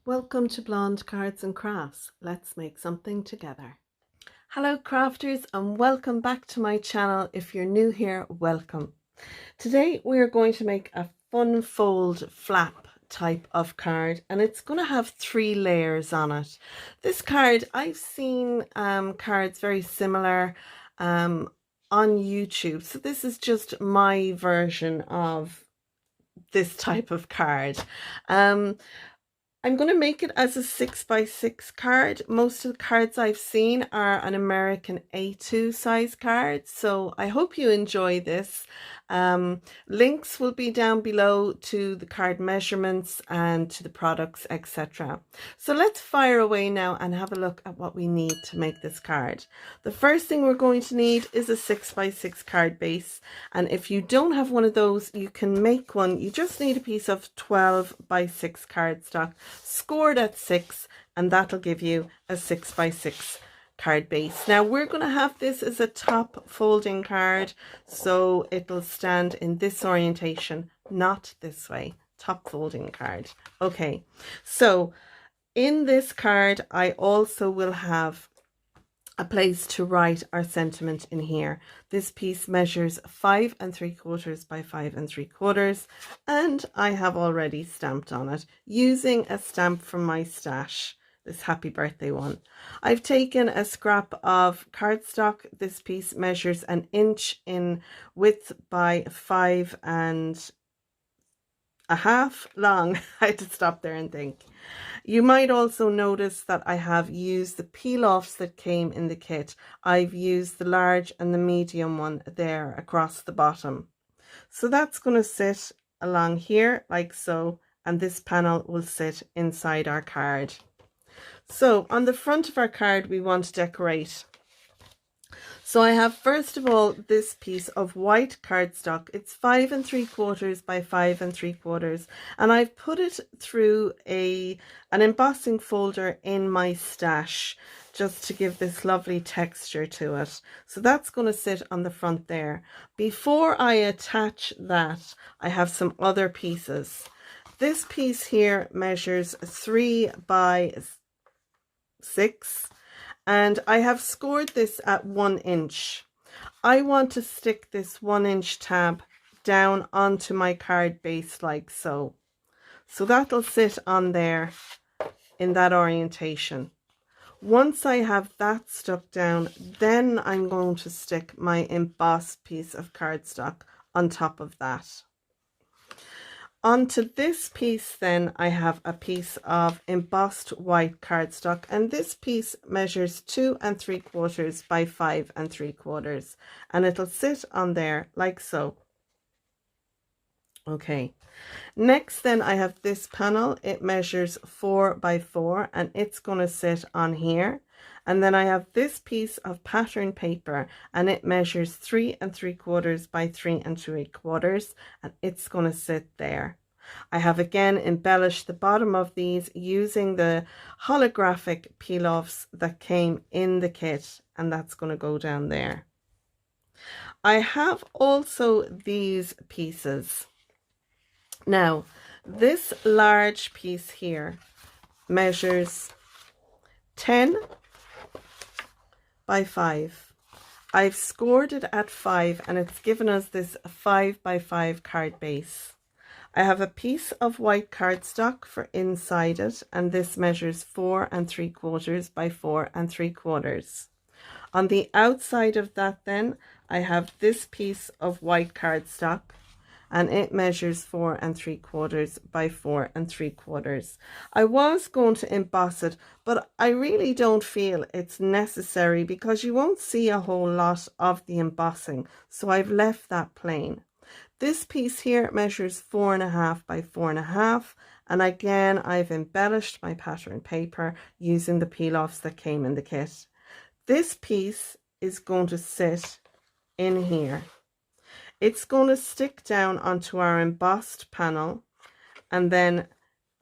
Welcome to Blonde Cards and Crafts. Let's make something together. Hello crafters and welcome back to my channel. If you're new here, welcome. Today we're going to make a fun fold flap type of card, and it's going to have 3 layers on it. This card, I've seen cards very similar on YouTube, so this is just my version of this type of card. I'm going to make it as a 6x6 card. Most of the cards I've seen are an American A2 size card, so I hope you enjoy this. Links will be down below to the card measurements and to the products, etc. So let's fire away now and have a look at what we need to make this card. The first thing we're going to need is a 6x6 card base, and if you don't have one of those, you can make one. You just need a piece of 12x6 cardstock scored at 6, and that'll give you a 6x6 card base. Now we're going to have this as a top folding card, so it'll stand in this orientation, not this way. Top folding card. Okay, so in this card I also will have a place to write our sentiment in here. This piece measures 5 3/4 by 5 3/4, and I have already stamped on it using a stamp from my stash, this happy birthday one. I've taken a scrap of cardstock. This piece measures 1 inch in width by 5 1/2 long. I had to stop there and think. You might also notice that I have used the peel-offs that came in the kit. I've used the large and the medium one there across the bottom. So that's going to sit along here like so, and this panel will sit inside our card. So on the front of our card we want to decorate. So I have first of all this piece of white cardstock. It's 5 3/4 by 5 3/4, and I've put it through an embossing folder in my stash just to give this lovely texture to it. So that's going to sit on the front there. Before I attach that, I have some other pieces. This piece here measures 3 by 6, and I have scored this at 1 inch. I want to stick this 1 inch tab down onto my card base like so. So that'll sit on there in that orientation. Once I have that stuck down, then I'm going to stick my embossed piece of cardstock on top of that. Onto this piece then I have a piece of embossed white cardstock, and this piece measures 2 3/4 by 5 3/4, and it'll sit on there like so. Okay, next then I have this panel. It measures 4 by 4, and it's going to sit on here. And then I have this piece of pattern paper, and it measures 3 3/4 by 3 3/4, and it's going to sit there. I have again embellished the bottom of these using the holographic peel-offs that came in the kit, and that's going to go down there. I have also these pieces. Now, this large piece here measures 10 by 5. I've scored it at 5, and it's given us this 5 by 5 card base. I have a piece of white cardstock for inside it, and this measures 4 3/4 by 4 3/4. On the outside of that then, I have this piece of white cardstock, and it measures 4 3/4 by 4 3/4. I was going to emboss it, but I really don't feel it's necessary because you won't see a whole lot of the embossing, so I've left that plain. This piece here measures 4 1/2 by 4 1/2, and again I've embellished my pattern paper using the peel-offs that came in the kit. This piece is going to sit in here. It's going to stick down onto our embossed panel, and then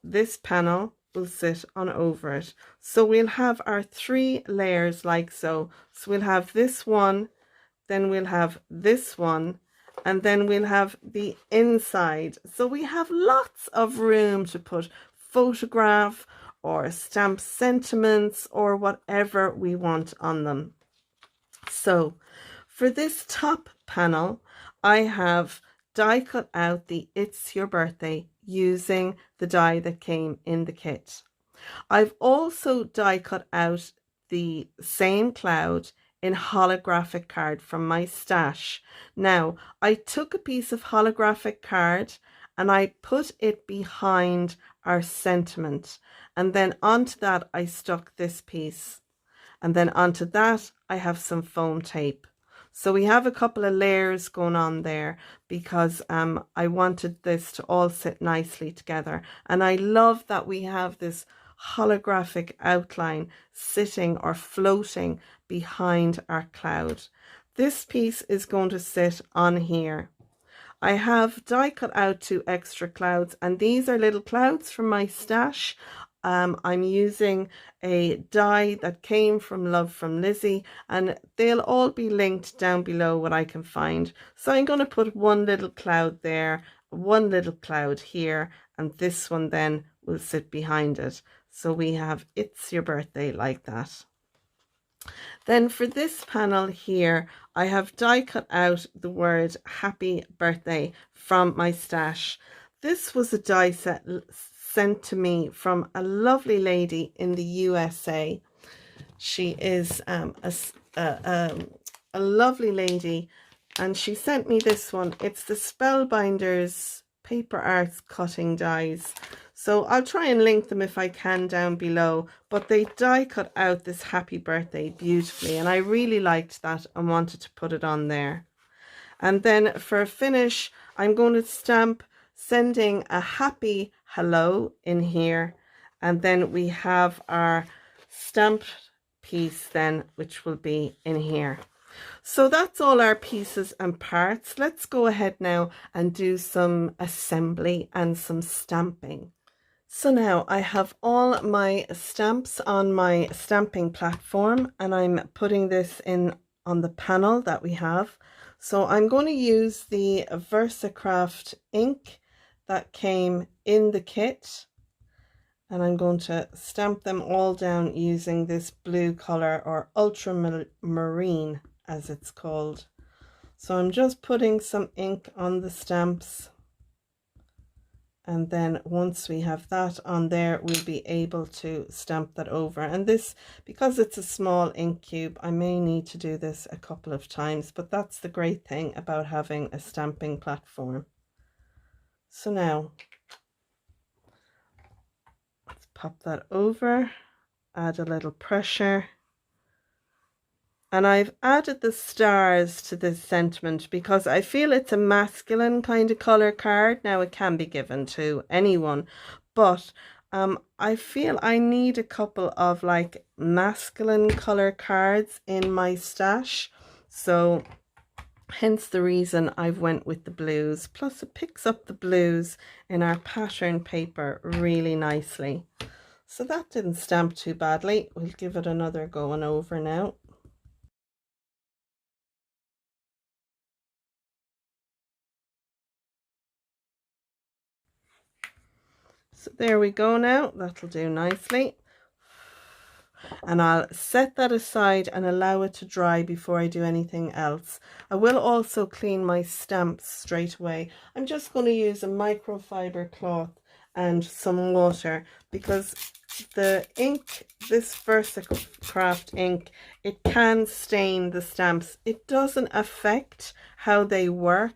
this panel will sit on over it. So we'll have our 3 layers like so. So we'll have this one, then we'll have this one, and then we'll have the inside. So we have lots of room to put photograph or stamp sentiments or whatever we want on them. So for this top panel, I have die cut out the It's Your Birthday using the die that came in the kit. I've also die cut out the same cloud in holographic card from my stash. Now, I took a piece of holographic card and I put it behind our sentiment, and then onto that I stuck this piece, and then onto that I have some foam tape. So we have a couple of layers going on there because I wanted this to all sit nicely together. And I love that we have this holographic outline sitting or floating behind our cloud. This piece is going to sit on here. I have die cut out 2 extra clouds, and these are little clouds from my stash. I'm using a die that came from From Lizi, and they'll all be linked down below what I can find. So I'm going to put one little cloud there, one little cloud here, and this one then will sit behind it. So we have It's Your Birthday like that. Then for this panel here, I have die cut out the word Happy Birthday from my stash. This was a die set sent to me from a lovely lady in the USA. She is a lovely lady, and she sent me this one. It's the Spellbinders Paper Arts Cutting Dies. So I'll try and link them if I can down below, but they die cut out this Happy Birthday beautifully, and I really liked that and wanted to put it on there. And then for a finish, I'm going to stamp sending a happy hello in here, and then we have our stamp piece then, which will be in here. So that's all our pieces and parts. Let's go ahead now and do some assembly and some stamping. So now I have all my stamps on my stamping platform, and I'm putting this in on the panel that we have. So I'm going to use the VersaCraft ink that came in the kit, and I'm going to stamp them all down using this blue color, or ultramarine as it's called. So I'm just putting some ink on the stamps, and then once we have that on there, we'll be able to stamp that over. And this, because it's a small ink cube, I may need to do this a couple of times, but that's the great thing about having a stamping platform. So now let's pop that over, add a little pressure. And I've added the stars to this sentiment because I feel it's a masculine kind of color card. Now it can be given to anyone, but I feel I need a couple of like masculine color cards in my stash. So hence the reason I've went with the blues. Plus it picks up the blues in our pattern paper really nicely. So that didn't stamp too badly. We'll give it another going over now. So there we go now, that'll do nicely. And I'll set that aside and allow it to dry before I do anything else. I will also clean my stamps straight away. I'm just going to use a microfiber cloth and some water because the ink, this VersaCraft ink, it can stain the stamps. It doesn't affect how they work.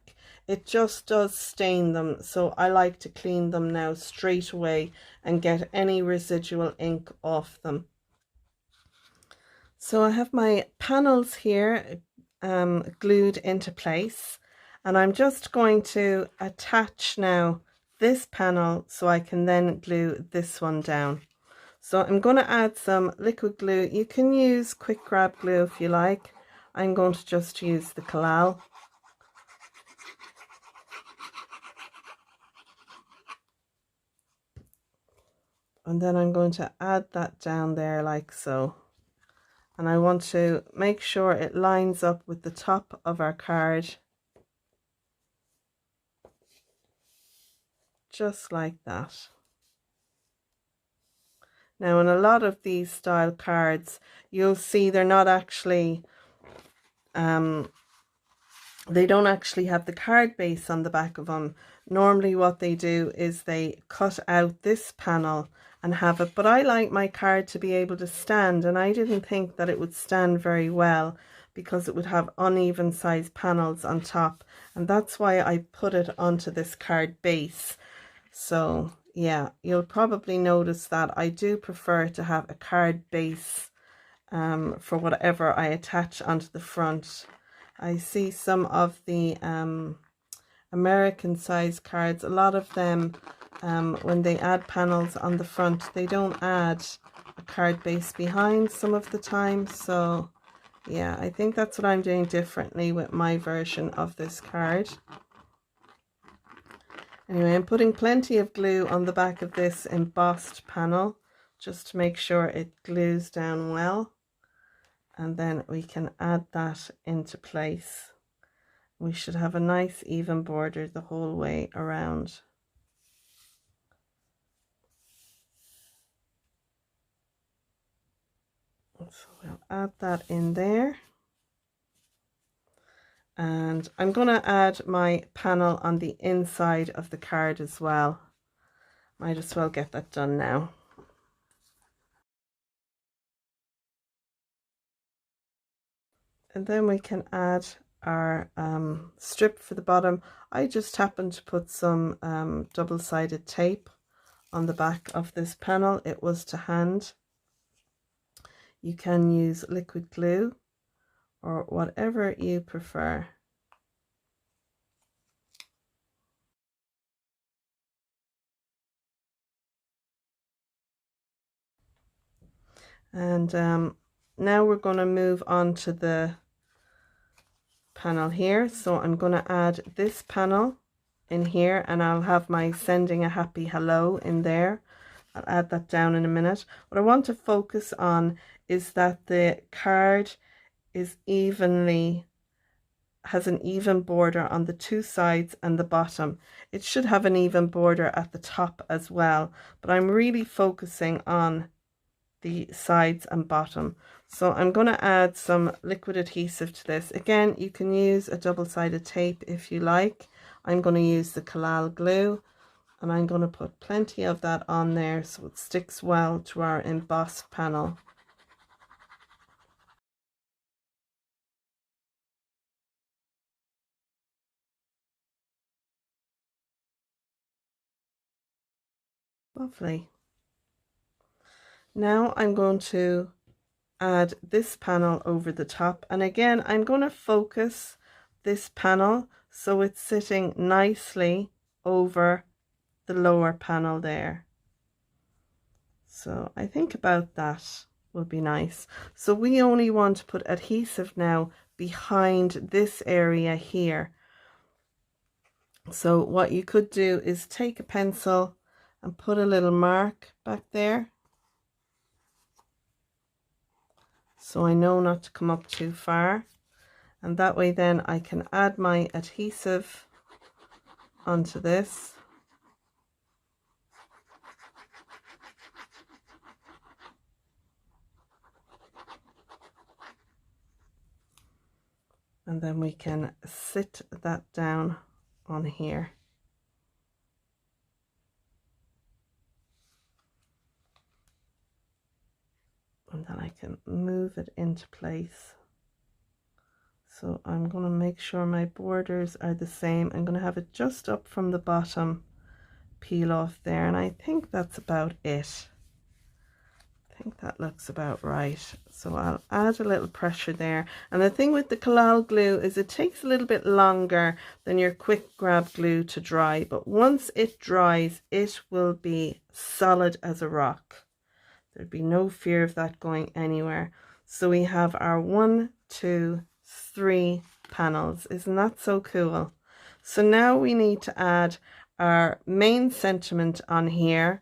It just does stain them, so I like to clean them now straight away and get any residual ink off them. So I have my panels here glued into place, and I'm just going to attach now this panel so I can then glue this one down. So I'm going to add some liquid glue. You can use quick grab glue if you like. I'm going to just use the Collal. And then I'm going to add that down there like so. And I want to make sure it lines up with the top of our card. Just like that. Now in a lot of these style cards, you'll see they're not actually, they don't actually have the card base on the back of them. Normally what they do is they cut out this panel and have it, but I like my card to be able to stand, and I didn't think that it would stand very well because it would have uneven sized panels on top, and that's why I put it onto this card base. So yeah, you'll probably notice that I do prefer to have a card base for whatever I attach onto the front. I see some of the American size cards, a lot of them, when they add panels on the front, they don't add a card base behind some of the time. So yeah, I think that's what I'm doing differently with my version of this card. Anyway, I'm putting plenty of glue on the back of this embossed panel just to make sure it glues down well, and then we can add that into place. We should have a nice even border the whole way around. So we'll add that in there. And I'm going to add my panel on the inside of the card as well. Might as well get that done now. And then we can add our strip for the bottom. I just happened to put some double-sided tape on the back of this panel. It was to hand. You can use liquid glue or whatever you prefer. And now we're going to move on to the panel here. So I'm going to add this panel in here, and I'll have my sending a happy hello in there. I'll add that down in a minute. What I want to focus on is that the card is has an even border on the two sides and the bottom. It should have an even border at the top as well, but I'm really focusing on the sides and bottom. So I'm going to add some liquid adhesive to this. Again, you can use a double-sided tape if you like. I'm going to use the Collal glue, and I'm going to put plenty of that on there so it sticks well to our embossed panel. Lovely. Now I'm going to add this panel over the top, and again I'm going to focus this panel so it's sitting nicely over the lower panel there. So I think about that will be nice. So we only want to put adhesive now behind this area here. So what you could do is take a pencil and put a little mark back there, so I know not to come up too far, and that way then I can add my adhesive onto this. And then we can sit that down on here. And then I can move it into place. So I'm going to make sure my borders are the same. I'm going to have it just up from the bottom, peel off there, and I think that's about it. I think that looks about right. So I'll add a little pressure there. And the thing with the Collal glue is it takes a little bit longer than your quick grab glue to dry, but once it dries, it will be solid as a rock. There'd be no fear of that going anywhere. So we have our 1, 2, 3 panels. Isn't that so cool? So now we need to add our main sentiment on here,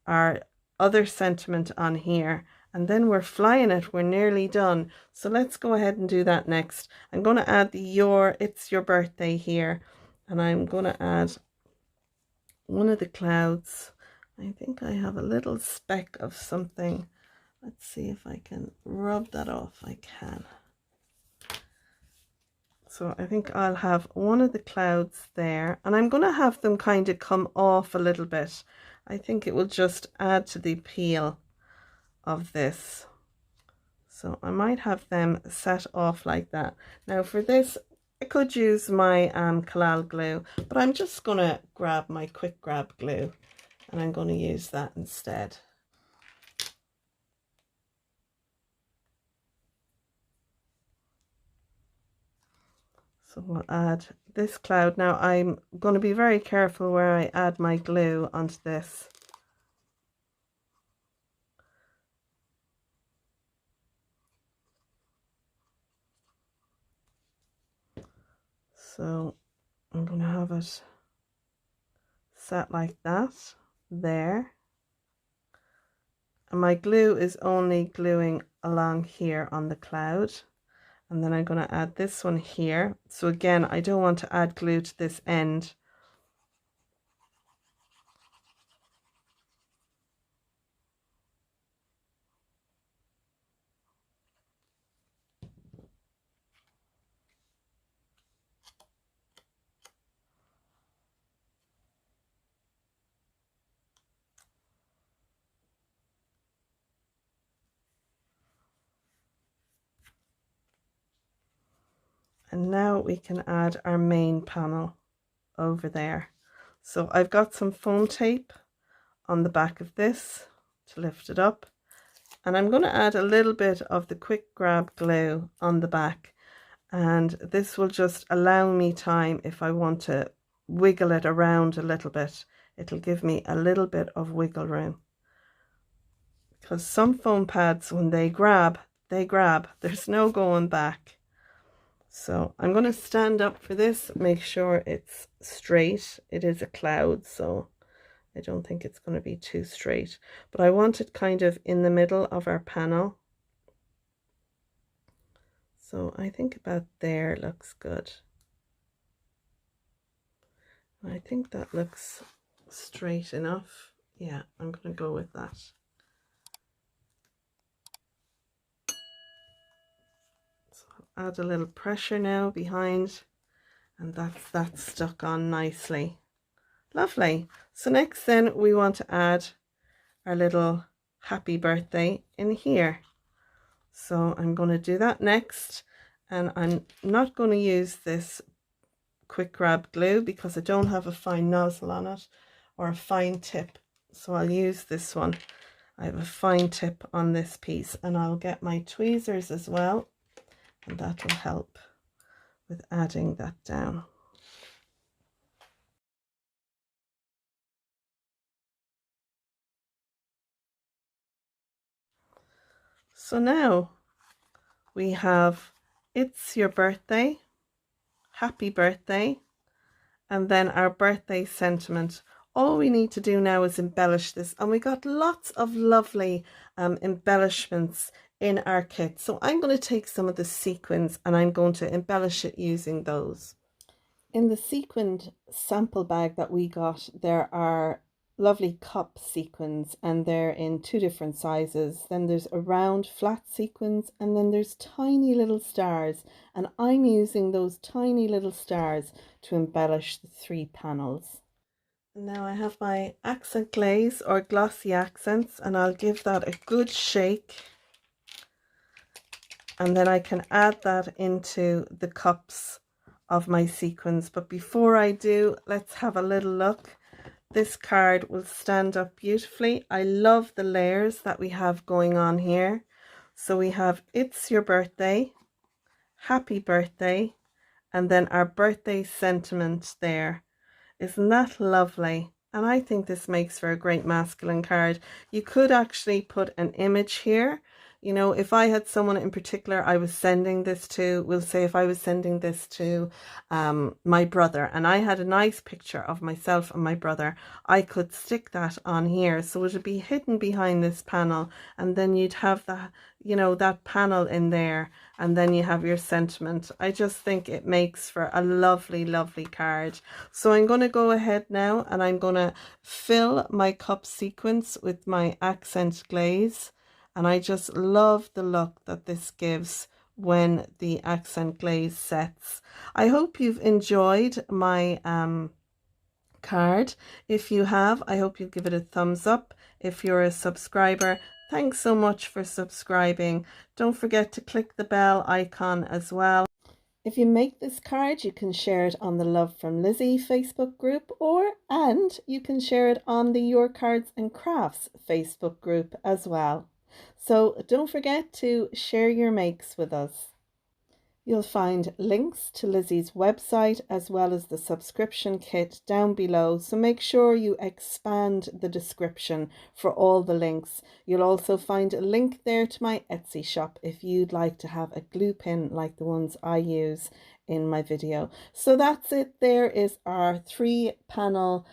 our other sentiment on here, and then we're flying it. We're nearly done. So let's go ahead and do that next. I'm going to add the it's your birthday here, and I'm going to add one of the clouds. I think I have a little speck of something. Let's see if I can rub that off. I can. So I think I'll have one of the clouds there, and I'm going to have them kind of come off a little bit. I think it will just add to the appeal of this. So I might have them set off like that. Now for this, I could use my Collal glue, but I'm just going to grab my quick grab glue and I'm going to use that instead. So we'll add this cloud. Now I'm going to be very careful where I add my glue onto this. So I'm going to have it set like that there. And my glue is only gluing along here on the cloud. And then I'm going to add this one here. So again, I don't want to add glue to this end. And now we can add our main panel over there. So I've got some foam tape on the back of this to lift it up. And I'm going to add a little bit of the quick grab glue on the back. And this will just allow me time if I want to wiggle it around a little bit. It'll give me a little bit of wiggle room. Because some foam pads, when they grab. There's no going back. So I'm going to stand up for this, make sure it's straight. It is a cloud, so I don't think it's going to be too straight. But I want it kind of in the middle of our panel. So I think about there looks good. I think that looks straight enough. Yeah, I'm going to go with that. Add a little pressure now behind, and that's stuck on nicely. Lovely. So next then we want to add our little happy birthday in here. So I'm going to do that next, and I'm not going to use this quick grab glue because I don't have a fine nozzle on it or a fine tip, so I'll use this one. I have a fine tip on this piece, and I'll get my tweezers as well. And that will help with adding that down. So now we have It's Your Birthday, Happy Birthday, and then our birthday sentiment. All we need to do now is embellish this, and we got lots of lovely embellishments in our kit. So I'm going to take some of the sequins and I'm going to embellish it using those. In the sequined sample bag that we got, there are lovely cup sequins, and they're in two different sizes. Then there's a round flat sequins, and then there's tiny little stars, and I'm using those tiny little stars to embellish the three panels. Now I have my accent glaze or glossy accents, and I'll give that a good shake, and then I can add that into the cups of my sequins. But before I do, let's have a little look. This card will stand up beautifully. I love the layers that we have going on here. So we have It's Your Birthday, Happy Birthday, and then our birthday sentiment there. Isn't that lovely? And I think this makes for a great masculine card. You could actually put an image here You know, if I had someone in particular I was sending this to, we'll say if I was sending this to my brother, and I had a nice picture of myself and my brother, I could stick that on here, so it would be hidden behind this panel, and then you'd have that, you know, that panel in there, and then you have your sentiment. I just think it makes for a lovely, lovely card. So I'm going to go ahead now and I'm going to fill my cup sequence with my accent glaze. And I just love the look that this gives when the accent glaze sets. I hope you've enjoyed my card. If you have, I hope you give it a thumbs up. If you're a subscriber, thanks so much for subscribing. Don't forget to click the bell icon as well. If you make this card, you can share it on the Love from Lizi Facebook group, and you can share it on the Your Cards and Crafts Facebook group as well. So don't forget to share your makes with us. You'll find links to Lizi's website as well as the subscription kit down below, so make sure you expand the description for all the links. You'll also find a link there to my Etsy shop if you'd like to have a glue pin like the ones I use in my video. So that's it. There is our 3-panel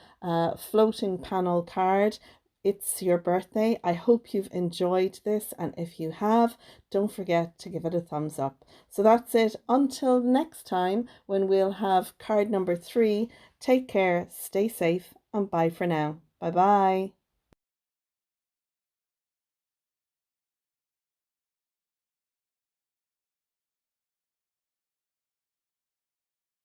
floating panel card. It's your birthday. I hope you've enjoyed this, and if you have, don't forget to give it a thumbs up. So that's it. Until next time, when we'll have card number 3, take care, stay safe, and bye for now. Bye bye.